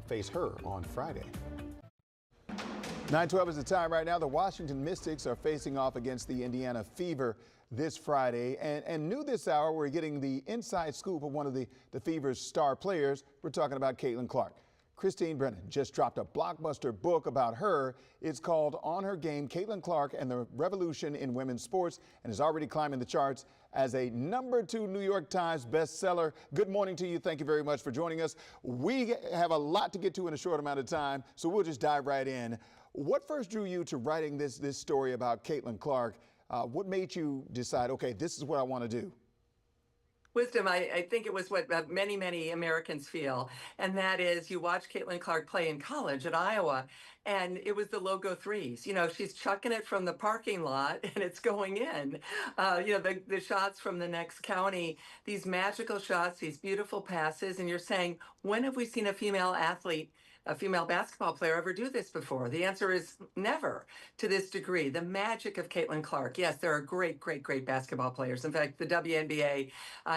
face her on Friday. 9:12 is the time right now. The Washington Mystics are facing off against the Indiana Fever this Friday. And new this hour, we're getting the inside scoop of one of the Fever's star players. We're talking about Caitlin Clark. Christine Brennan just dropped a blockbuster book about her. It's called On Her Game, Caitlin Clark and the Revolution in Women's Sports, and is already climbing the charts as a #2 New York Times bestseller. Good morning to you. Thank you very much for joining us. We have a lot to get to in a short amount of time, so we'll just dive right in. What first drew you to writing this story about Caitlin Clark? What made you decide, okay, this is what I want to do? Wisdom, I think it was what many Americans feel, and that is you watch Caitlin Clark play in college at Iowa, and it was the logo threes. You know, she's chucking it from the parking lot, and it's going in. The shots from the next county, these magical shots, these beautiful passes, and you're saying, when have we seen a female athlete, a female basketball player ever do this before? The answer is never to this degree. The magic of Caitlin Clark. Yes, there are great basketball players. In fact, the WNBA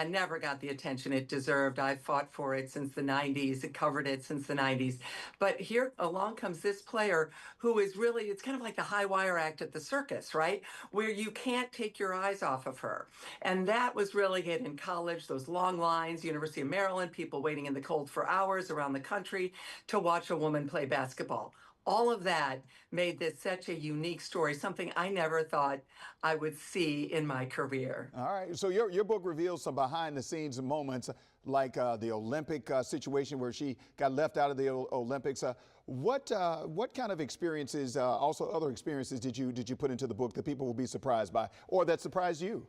never got the attention it deserved. I've fought for it since the 90s, and covered it since the 90s. But here along comes this player who is really, it's kind of like the high wire act at the circus, right? Where you can't take your eyes off of her. And that was really it in college, those long lines, University of Maryland, people waiting in the cold for hours around the country to watch a woman play basketball. All of that made this such a unique story, something I never thought I would see in my career. All right, so your book reveals some behind the scenes moments like the Olympic situation where she got left out of the Olympics. What kind of experiences, also other experiences did you put into the book that people will be surprised by or that surprised you?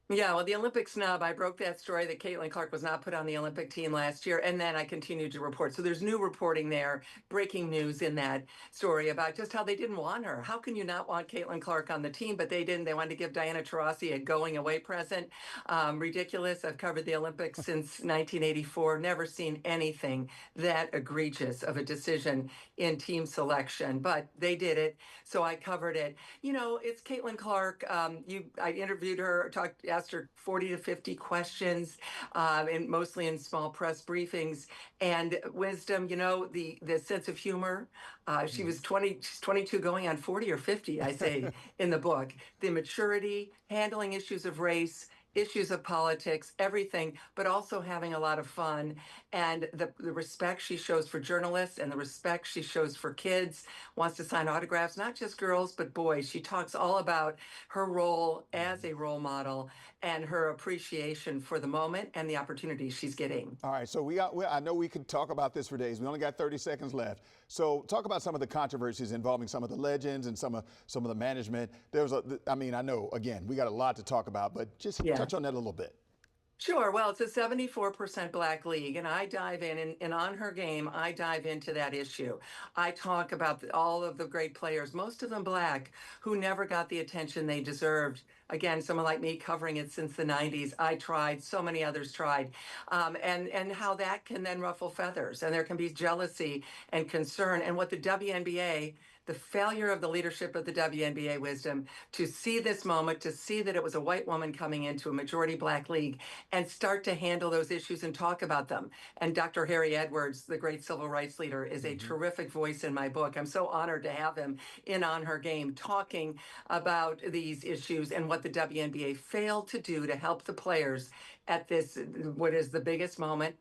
Yeah, well, the Olympic snub, I broke that story that Caitlin Clark was not put on the Olympic team last year, and then I continued to report. So there's new reporting there, breaking news in that story about just how they didn't want her. How can you not want Caitlin Clark on the team? But they didn't. They wanted to give Diana Taurasi a going away present. Ridiculous. I've covered the Olympics since 1984. Never seen anything that egregious of a decision in team selection, but they did it. So I covered it. You know, it's Caitlin Clark. I interviewed her, asked her 40 to 50 questions, and mostly in small press briefings. And wisdom, you know, the sense of humor. She was 20, she's 22 going on 40 or 50, I say in the book. The maturity, handling issues of race, issues of politics, everything, but also having a lot of fun. And the respect she shows for journalists and the respect she shows for kids, wants to sign autographs, not just girls, but boys. She talks all about her role as a role model and her appreciation for the moment and the opportunities she's getting. All right, so I know we could talk about this for days. We only got 30 seconds left. So talk about some of the controversies involving some of the legends and some of the management. I know, again, we got a lot to talk about, but just touch on that a little bit. Sure. Well, it's a 74% Black league, and I dive in, and On Her Game, I dive into that issue. I talk about all of the great players, most of them Black, who never got the attention they deserved. Again, someone like me covering it since the 90s, I tried, so many others tried, and how that can then ruffle feathers, and there can be jealousy and concern, and what the WNBA, the failure of the leadership of the WNBA, wisdom, to see this moment, to see that it was a white woman coming into a majority Black league and start to handle those issues and talk about them. And Dr. Harry Edwards, the great civil rights leader, is a terrific voice in my book. I'm so honored to have him in On Her Game talking about these issues and what the WNBA failed to do to help the players at this, what is the biggest moment.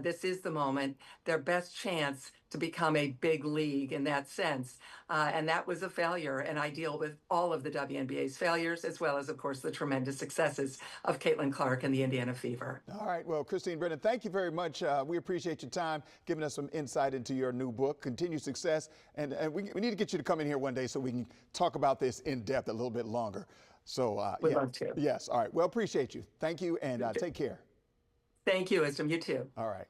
This is the moment, their best chance to become a big league in that sense. And that was a failure. And I deal with all of the WNBA's failures, as well as, of course, the tremendous successes of Caitlin Clark and the Indiana Fever. All right. Well, Christine Brennan, thank you very much. We appreciate your time, giving us some insight into your new book. Continued success. And we need to get you to come in here one day so we can talk about this in depth a little bit longer. So, We'd love to. Yes. All right. Well, appreciate you. Thank you, and take care. Thank you, Wisdom. You too. All right.